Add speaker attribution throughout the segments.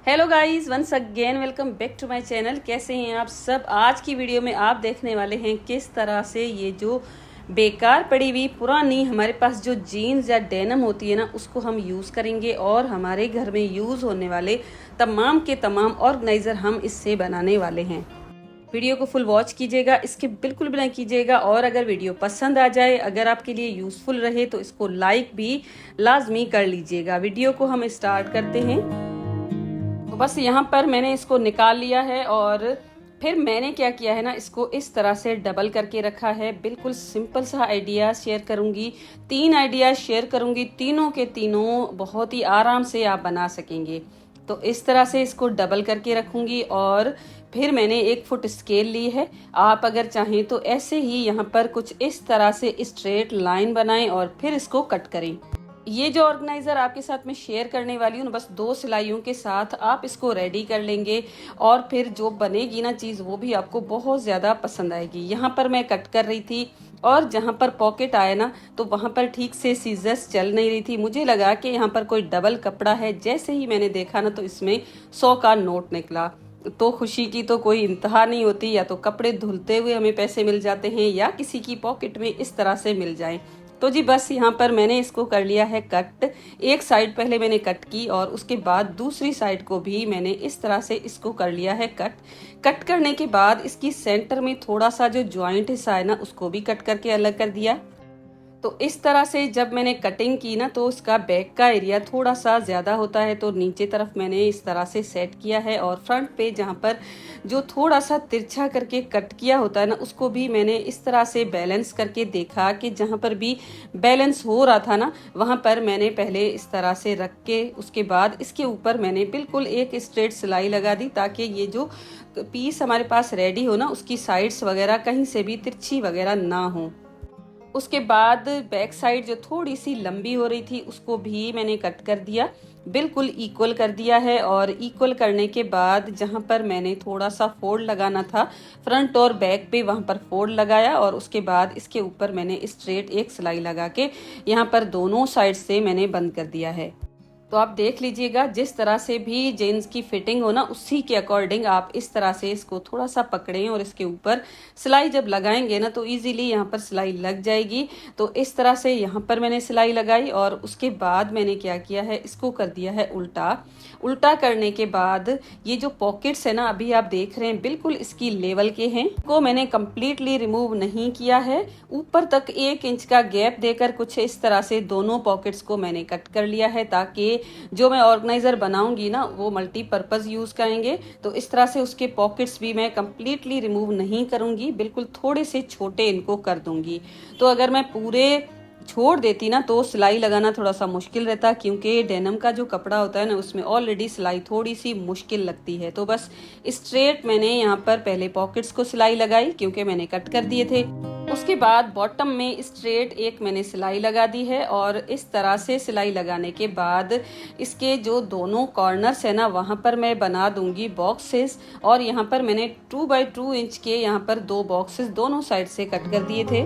Speaker 1: Hello guys, once again welcome back to my channel. कैसे हैं आप सब। आज की वीडियो में आप देखने वाले हैं किस तरह से ये जो बेकार पड़ी हुई पुरानी हमारे पास जो जीन्स या डेनिम होती है ना, उसको हम यूज़ करेंगे और हमारे घर में यूज़ होने वाले तमाम के तमाम ऑर्गेनाइज़र हम इससे बनाने वाले हैं। वीडियो को फुल वॉच कीजिएगा, इसके बिल्कुल भी ना कीजिएगा। और अगर वीडियो पसंद आ जाए, अगर आपके लिए यूज़फुल रहे तो इसको लाइक भी लाजमी कर लीजिएगा। वीडियो को हम स्टार्ट करते हैं। तो बस यहाँ पर मैंने इसको निकाल लिया है और फिर मैंने क्या किया है ना, इसको इस तरह से डबल करके रखा है। बिल्कुल सिंपल सा आइडिया शेयर करूंगी, 3 आइडिया शेयर करूंगी, तीनों के तीनों बहुत ही आराम से आप बना सकेंगे। तो इस तरह से इसको डबल करके रखूंगी और फिर मैंने 1 फुट स्केल ली है। आप अगर चाहें तो ऐसे ही यहाँ पर कुछ इस तरह से स्ट्रेट लाइन बनाएं और फिर इसको कट करें। ये जो ऑर्गेनाइजर आपके साथ में शेयर करने वाली हूँ, बस 2 सिलाइयों के साथ आप इसको रेडी कर लेंगे और फिर जो बनेगी ना चीज़, वो भी आपको बहुत ज़्यादा पसंद आएगी। यहाँ पर मैं कट कर रही थी और जहाँ पर पॉकेट आया ना, तो वहाँ पर ठीक से सीजर्स चल नहीं रही थी। मुझे लगा कि यहाँ पर कोई डबल कपड़ा है। जैसे ही मैंने देखा ना, तो इसमें 100 का नोट निकला। तो खुशी की तो कोई इंतहा नहीं होती। या तो कपड़े धुलते हुए हमें पैसे मिल जाते हैं या किसी की पॉकेट में इस तरह से मिल जाए। तो जी बस यहाँ पर मैंने इसको कर लिया है कट। एक साइड पहले मैंने कट की और उसके बाद दूसरी साइड को भी मैंने इस तरह से इसको कर लिया है कट। कट करने के बाद इसकी सेंटर में थोड़ा सा जो ज्वाइंट हिस्सा है ना, उसको भी कट करके अलग कर दिया। तो इस तरह से जब मैंने कटिंग की ना, तो उसका बैक का एरिया थोड़ा सा ज़्यादा होता है, तो नीचे तरफ मैंने इस तरह से सेट किया है। और फ्रंट पे जहाँ पर जो थोड़ा सा तिरछा करके कट किया होता है ना, उसको भी मैंने इस तरह से बैलेंस करके देखा कि जहाँ पर भी बैलेंस हो रहा था ना, वहाँ पर मैंने पहले इस तरह से रख के उसके बाद इसके ऊपर मैंने बिल्कुल एक स्ट्रेट सिलाई लगा दी, ताकि ये जो पीस हमारे पास रेडी हो ना, उसकी साइड्स वगैरह कहीं से भी तिरछी वगैरह ना हो। उसके बाद बैक साइड जो थोड़ी सी लंबी हो रही थी, उसको भी मैंने कट कर दिया, बिल्कुल इक्वल कर दिया है। और इक्वल करने के बाद जहां पर मैंने थोड़ा सा फोल्ड लगाना था फ्रंट और बैक पे, वहां पर फोल्ड लगाया और उसके बाद इसके ऊपर मैंने स्ट्रेट एक सिलाई लगा के यहाँ पर दोनों साइड से मैंने बंद कर दिया है। तो आप देख लीजिएगा, जिस तरह से भी जीन्स की फिटिंग हो ना, उसी के अकॉर्डिंग आप इस तरह से इसको थोड़ा सा पकड़ें और इसके ऊपर सिलाई जब लगाएंगे ना, तो इजीली यहाँ पर सिलाई लग जाएगी। तो इस तरह से यहाँ पर मैंने सिलाई लगाई और उसके बाद मैंने क्या किया है, इसको कर दिया है उल्टा। उल्टा करने के बाद ये जो पॉकेट्स है ना, अभी आप देख रहे हैं बिल्कुल इसकी लेवल के हैं, को मैंने कंप्लीटली रिमूव नहीं किया है। ऊपर तक 1 इंच का गैप देकर कुछ इस तरह से दोनों पॉकेट्स को मैंने कट कर लिया है, ताकि जो मैं ऑर्गेनाइजर बनाऊंगी ना, वो मल्टीपर्पज यूज करेंगे। तो इस तरह से उसके पॉकेट्स भी मैं कंप्लीटली रिमूव नहीं करूंगी, बिल्कुल थोड़े से छोटे इनको कर दूंगी। तो अगर मैं पूरे छोड़ देती ना, तो सिलाई लगाना थोड़ा सा मुश्किल रहता, क्योंकि डेनिम का जो कपड़ा होता है ना, उसमें ऑलरेडी सिलाई थोड़ी सी मुश्किल लगती है। तो बस स्ट्रेट मैंने यहाँ पर पहले पॉकेट्स को सिलाई लगाई, क्योंकि मैंने कट कर दिए थे। उसके बाद बॉटम में स्ट्रेट एक मैंने सिलाई लगा दी है और इस तरह से सिलाई लगाने के बाद इसके जो दोनों कॉर्नर्स है ना, वहां पर मैं बना दूंगी बॉक्सेस। और यहाँ पर मैंने 2 बाई 2 इंच के यहाँ पर 2 बॉक्सेस दोनों साइड से कट कर दिए थे।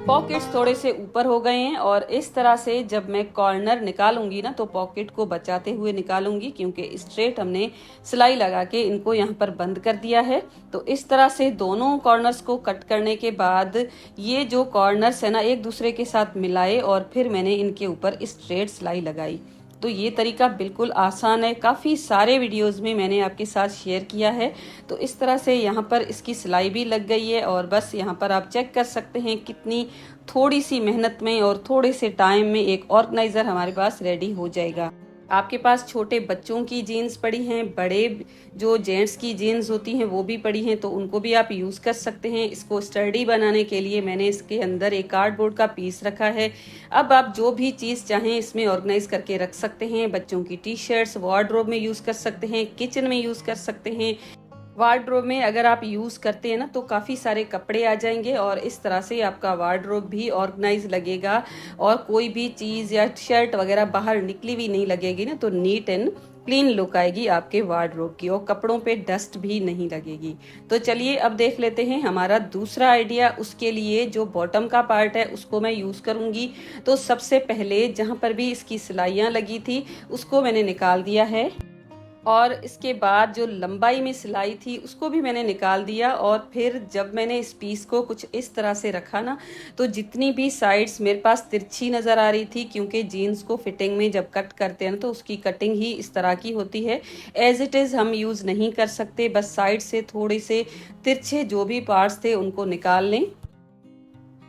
Speaker 1: पॉकेट्स थोड़े से ऊपर हो गए हैं और इस तरह से जब मैं कॉर्नर निकालूंगी ना, तो पॉकेट को बचाते हुए निकालूंगी, क्योंकि स्ट्रेट हमने सिलाई लगा के इनको यहाँ पर बंद कर दिया है। तो इस तरह से दोनों कॉर्नर्स को कट करने के बाद ये जो कॉर्नर्स है ना, एक दूसरे के साथ मिलाए और फिर मैंने इनके ऊपर स्ट्रेट सिलाई लगाई। तो ये तरीका बिल्कुल आसान है, काफ़ी सारे वीडियोस में मैंने आपके साथ शेयर किया है। तो इस तरह से यहाँ पर इसकी सिलाई भी लग गई है और बस यहाँ पर आप चेक कर सकते हैं कितनी थोड़ी सी मेहनत में और थोड़े से टाइम में एक ऑर्गेनाइजर हमारे पास रेडी हो जाएगा। आपके पास छोटे बच्चों की जीन्स पड़ी हैं, बड़े जो जेंट्स की जीन्स होती हैं वो भी पड़ी हैं, तो उनको भी आप यूज़ कर सकते हैं। इसको स्टडी बनाने के लिए मैंने इसके अंदर एक कार्डबोर्ड का पीस रखा है। अब आप जो भी चीज़ चाहें इसमें ऑर्गेनाइज करके रख सकते हैं। बच्चों की टी शर्ट्स वार्डरोब में यूज़ कर सकते हैं, किचन में यूज़ कर सकते हैं, वार्डरोब में अगर आप यूज़ करते हैं ना तो काफ़ी सारे कपड़े आ जाएंगे और इस तरह से आपका वार्डरोब भी ऑर्गेनाइज लगेगा और कोई भी चीज़ या शर्ट वगैरह बाहर निकली हुई नहीं लगेगी ना, तो नीट एंड क्लीन लुक आएगी आपके वार्डरोब की और कपड़ों पे डस्ट भी नहीं लगेगी। तो चलिए अब देख लेते हैं हमारा दूसरा आइडिया। उसके लिए जो बॉटम का पार्ट है उसको मैं यूज़ करूँगी। तो सबसे पहले जहाँ पर भी इसकी सिलाइयाँ लगी थी उसको मैंने निकाल दिया है और इसके बाद जो लंबाई में सिलाई थी उसको भी मैंने निकाल दिया। और फिर जब मैंने इस पीस को कुछ इस तरह से रखा ना, तो जितनी भी साइड्स मेरे पास तिरछी नज़र आ रही थी, क्योंकि जीन्स को फिटिंग में जब कट करते हैं ना तो उसकी कटिंग ही इस तरह की होती है, एज इट इज़ हम यूज़ नहीं कर सकते। बस साइड से थोड़े से तिरछे जो भी पार्ट्स थे उनको निकाल लें।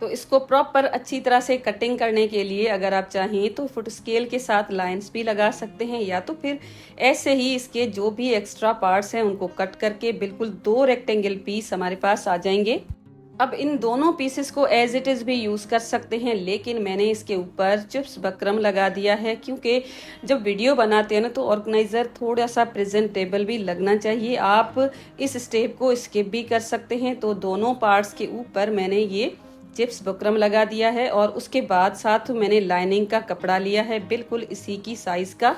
Speaker 1: तो इसको प्रॉपर अच्छी तरह से कटिंग करने के लिए अगर आप चाहें तो फुट स्केल के साथ लाइंस भी लगा सकते हैं, या तो फिर ऐसे ही इसके जो भी एक्स्ट्रा पार्ट्स हैं उनको कट करके बिल्कुल 2 रेक्टेंगल पीस हमारे पास आ जाएंगे। अब इन दोनों पीसेस को एज इट इज भी यूज कर सकते हैं, लेकिन मैंने इसके ऊपर चिप्स बकरम लगा दिया है, क्योंकि जब वीडियो बनाते हैं ना तो ऑर्गेनाइजर थोड़ा सा प्रेजेंटेबल भी लगना चाहिए। आप इस स्टेप को स्किप भी कर सकते हैं। तो दोनों पार्ट्स के ऊपर मैंने ये चिप्स बकरम लगा दिया है और उसके बाद साथ मैंने लाइनिंग का कपड़ा लिया है बिल्कुल इसी की साइज का।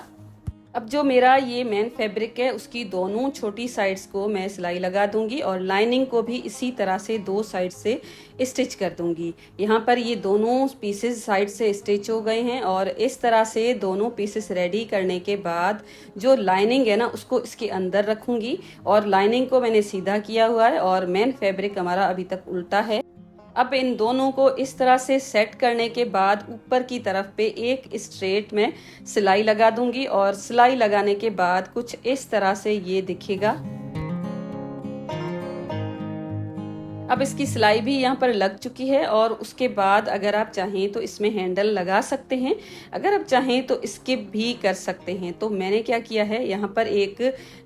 Speaker 1: अब जो मेरा ये मेन फैब्रिक है उसकी दोनों छोटी साइड्स को मैं सिलाई लगा दूंगी और लाइनिंग को भी इसी तरह से 2 साइड से स्टिच कर दूंगी। यहाँ पर ये दोनों पीसेस साइड से स्टिच हो गए हैं और इस तरह से दोनों पीसेस रेडी करने के बाद जो लाइनिंग है ना उसको इसके अंदर रखूंगी और लाइनिंग को मैंने सीधा किया हुआ है और मेन फैब्रिक हमारा अभी तक उल्टा है। अब इन दोनों को इस तरह से सेट करने के बाद ऊपर की तरफ पे एक स्ट्रेट में सिलाई लगा दूंगी और सिलाई लगाने के बाद कुछ इस तरह से ये दिखेगा। अब इसकी सिलाई भी यहाँ पर लग चुकी है और उसके बाद अगर आप चाहें तो इसमें हैंडल लगा सकते हैं, अगर आप चाहें तो स्किप भी कर सकते हैं। तो मैंने क्या किया है, यहाँ पर एक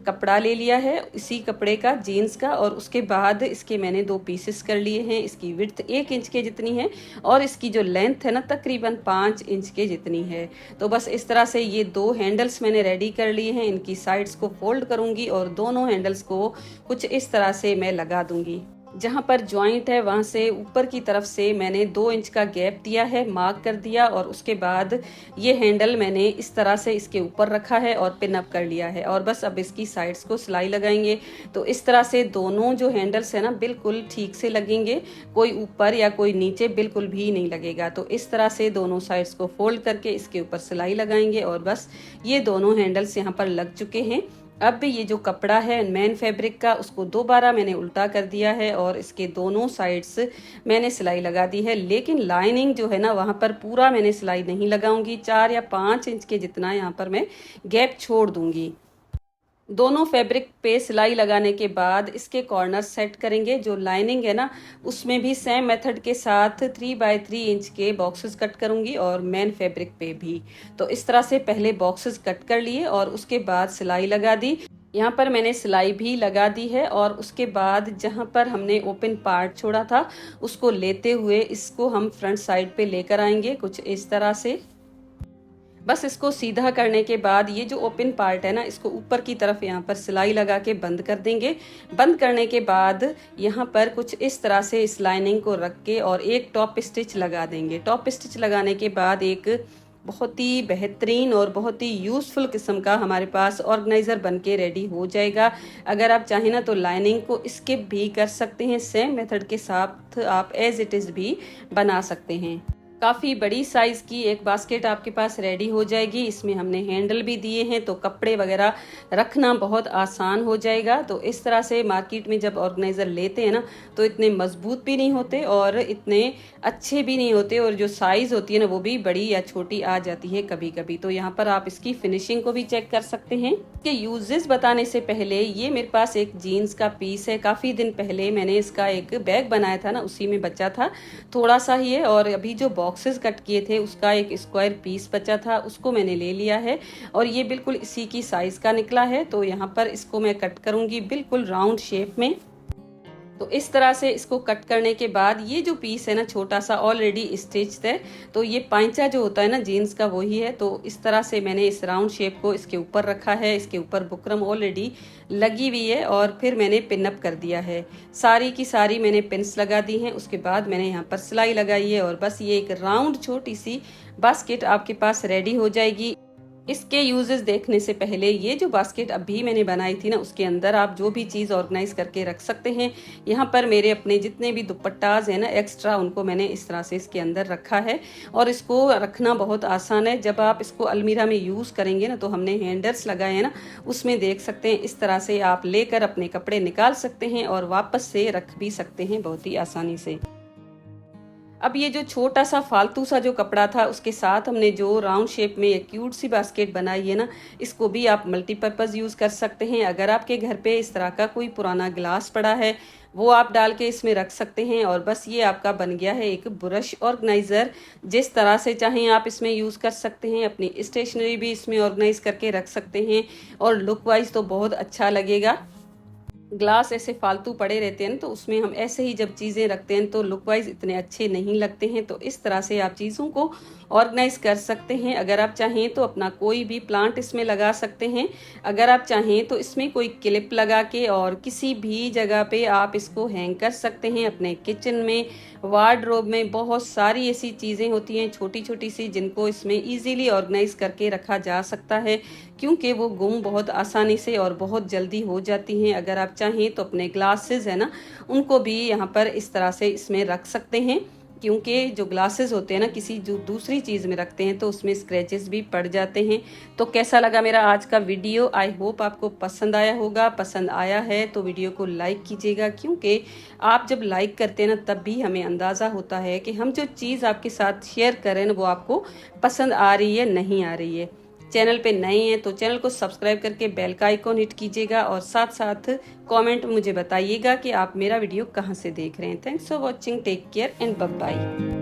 Speaker 1: कपड़ा ले लिया है इसी कपड़े का, जीन्स का, और उसके बाद इसके मैंने 2 पीसेस कर लिए हैं। इसकी विड्थ 1 इंच के जितनी है और इसकी जो लेंथ है ना तकरीबन 5 इंच के जितनी है। तो बस इस तरह से ये 2 हैंडल्स मैंने रेडी कर लिए हैं। इनकी साइड्स को फोल्ड करूंगी और दोनों हैंडल्स को कुछ इस तरह से मैं लगा दूंगी। जहाँ पर जॉइंट है वहां से ऊपर की तरफ से मैंने 2 इंच का गैप दिया है, मार्क कर दिया, और उसके बाद ये हैंडल मैंने इस तरह से इसके ऊपर रखा है और पिन अप कर लिया है और बस अब इसकी साइड्स को सिलाई लगाएंगे। तो इस तरह से दोनों जो हैंडल्स है ना बिल्कुल ठीक से लगेंगे, कोई ऊपर या कोई नीचे बिल्कुल भी नहीं लगेगा। तो इस तरह से दोनों साइड्स को फोल्ड करके इसके ऊपर सिलाई लगाएंगे और बस ये दोनों हैंडल्स यहाँ पर लग चुके हैं। अब ये जो कपड़ा है मेन फैब्रिक का उसको दोबारा मैंने उल्टा कर दिया है और इसके दोनों साइड्स मैंने सिलाई लगा दी है, लेकिन लाइनिंग जो है ना वहाँ पर पूरा मैंने सिलाई नहीं लगाऊंगी। 4 या 5 इंच के जितना यहाँ पर मैं गैप छोड़ दूंगी। दोनों फैब्रिक पे सिलाई लगाने के बाद इसके कॉर्नर सेट करेंगे। जो लाइनिंग है ना उसमें भी सेम मेथड के साथ 3 बाय 3 इंच के बॉक्सेस कट करूंगी और मेन फैब्रिक पे भी। तो इस तरह से पहले बॉक्सेस कट कर लिए और उसके बाद सिलाई लगा दी। यहाँ पर मैंने सिलाई भी लगा दी है और उसके बाद जहाँ पर हमने ओपन पार्ट छोड़ा था उसको लेते हुए इसको हम फ्रंट साइड पे लेकर आएंगे कुछ इस तरह से। बस इसको सीधा करने के बाद ये जो ओपन पार्ट है ना इसको ऊपर की तरफ यहाँ पर सिलाई लगा के बंद कर देंगे। बंद करने के बाद यहाँ पर कुछ इस तरह से इस लाइनिंग को रख के और एक टॉप स्टिच लगा देंगे। टॉप स्टिच लगाने के बाद एक बहुत ही बेहतरीन और बहुत ही यूज़फुल किस्म का हमारे पास ऑर्गेनाइज़र बनके रेडी हो जाएगा। अगर आप चाहें ना तो लाइनिंग को स्किप भी कर सकते हैं, सेम मेथड के साथ आप एज इट इज़ भी बना सकते हैं। काफ़ी बड़ी साइज़ की एक बास्केट आपके पास रेडी हो जाएगी। इसमें हमने हैंडल भी दिए हैं तो कपड़े वगैरह रखना बहुत आसान हो जाएगा। तो इस तरह से मार्केट में जब ऑर्गेनाइज़र लेते हैं ना तो इतने मजबूत भी नहीं होते और इतने अच्छे भी नहीं होते, और जो साइज़ होती है ना वो भी बड़ी या छोटी आ जाती है कभी कभी। तो यहाँ पर आप इसकी फिनिशिंग को भी चेक कर सकते हैं। इसके यूजेस बताने से पहले ये मेरे पास एक जीन्स का पीस है। काफ़ी दिन पहले मैंने इसका एक बैग बनाया था ना, उसी में बचा था, थोड़ा सा ही है। और अभी जो बॉक्सेस कट किए थे उसका एक स्क्वायर पीस बचा था, उसको मैंने ले लिया है और ये बिल्कुल इसी की साइज का निकला है। तो यहाँ पर इसको मैं कट करूंगी बिल्कुल राउंड शेप में। तो इस तरह से इसको कट करने के बाद ये जो पीस है ना छोटा सा ऑलरेडी स्टिच्ड है, तो ये पांचा जो होता है ना जीन्स का वही है। तो इस तरह से मैंने इस राउंड शेप को इसके ऊपर रखा है, इसके ऊपर बुकरम ऑलरेडी लगी हुई है और फिर मैंने पिन अप कर दिया है। सारी की सारी मैंने पिन्स लगा दी हैं, उसके बाद मैंने यहाँ पर सिलाई लगाई है और बस ये एक राउंड छोटी सी बास्केट आपके पास रेडी हो जाएगी। इसके यूजेस देखने से पहले ये जो बास्केट अभी मैंने बनाई थी ना उसके अंदर आप जो भी चीज़ ऑर्गेनाइज करके रख सकते हैं। यहाँ पर मेरे अपने जितने भी दुपट्टाज हैं ना एक्स्ट्रा, उनको मैंने इस तरह से इसके अंदर रखा है और इसको रखना बहुत आसान है। जब आप इसको अलमीरा में यूज़ करेंगे ना तो हमने हैंडल्स लगाए हैं ना, उसमें देख सकते हैं इस तरह से आप लेकर अपने कपड़े निकाल सकते हैं और वापस से रख भी सकते हैं बहुत ही आसानी से। अब ये जो छोटा सा फालतू सा जो कपड़ा था उसके साथ हमने जो राउंड शेप में एक क्यूट सी बास्केट बनाई है ना, इसको भी आप मल्टीपर्पज़ यूज़ कर सकते हैं। अगर आपके घर पे इस तरह का कोई पुराना गिलास पड़ा है वो आप डाल के इसमें रख सकते हैं और बस ये आपका बन गया है एक ब्रश ऑर्गेनाइज़र। जिस तरह से चाहें आप इसमें यूज़ कर सकते हैं, अपनी स्टेशनरी भी इसमें ऑर्गेनाइज करके रख सकते हैं और लुक वाइज तो बहुत अच्छा लगेगा। ग्लास ऐसे फालतू पड़े रहते हैं तो उसमें हम ऐसे ही जब चीज़ें रखते हैं तो लुक वाइज इतने अच्छे नहीं लगते हैं। तो इस तरह से आप चीज़ों को ऑर्गेनाइज कर सकते हैं। अगर आप चाहें तो अपना कोई भी प्लांट इसमें लगा सकते हैं। अगर आप चाहें तो इसमें कोई क्लिप लगा के और किसी भी जगह पे आप इसको हैंग कर सकते हैं। अपने किचन में, वार्डरोब में बहुत सारी ऐसी चीज़ें होती हैं छोटी छोटी सी जिनको इसमें ईजीली ऑर्गेनाइज करके रखा जा सकता है, क्योंकि वो गुम बहुत आसानी से और बहुत जल्दी हो जाती हैं। अगर आप चाहें तो अपने ग्लासेस है ना उनको भी यहाँ पर इस तरह से इसमें रख सकते हैं, क्योंकि जो ग्लासेस होते हैं ना किसी जो दूसरी चीज़ में रखते हैं तो उसमें स्क्रैचेस भी पड़ जाते हैं। तो कैसा लगा मेरा आज का वीडियो? आई होप आपको पसंद आया होगा। पसंद आया है तो वीडियो को लाइक कीजिएगा, क्योंकि आप जब लाइक करते हैं ना तब भी हमें अंदाज़ा होता है कि हम जो चीज़ आपके साथ शेयर करें ना वो आपको पसंद आ रही है नहीं आ रही है। चैनल पे नए हैं तो चैनल को सब्सक्राइब करके बेल का आइकॉन हिट कीजिएगा और साथ साथ कमेंट मुझे बताइएगा कि आप मेरा वीडियो कहाँ से देख रहे हैं। Thanks for watching, take care and bye bye.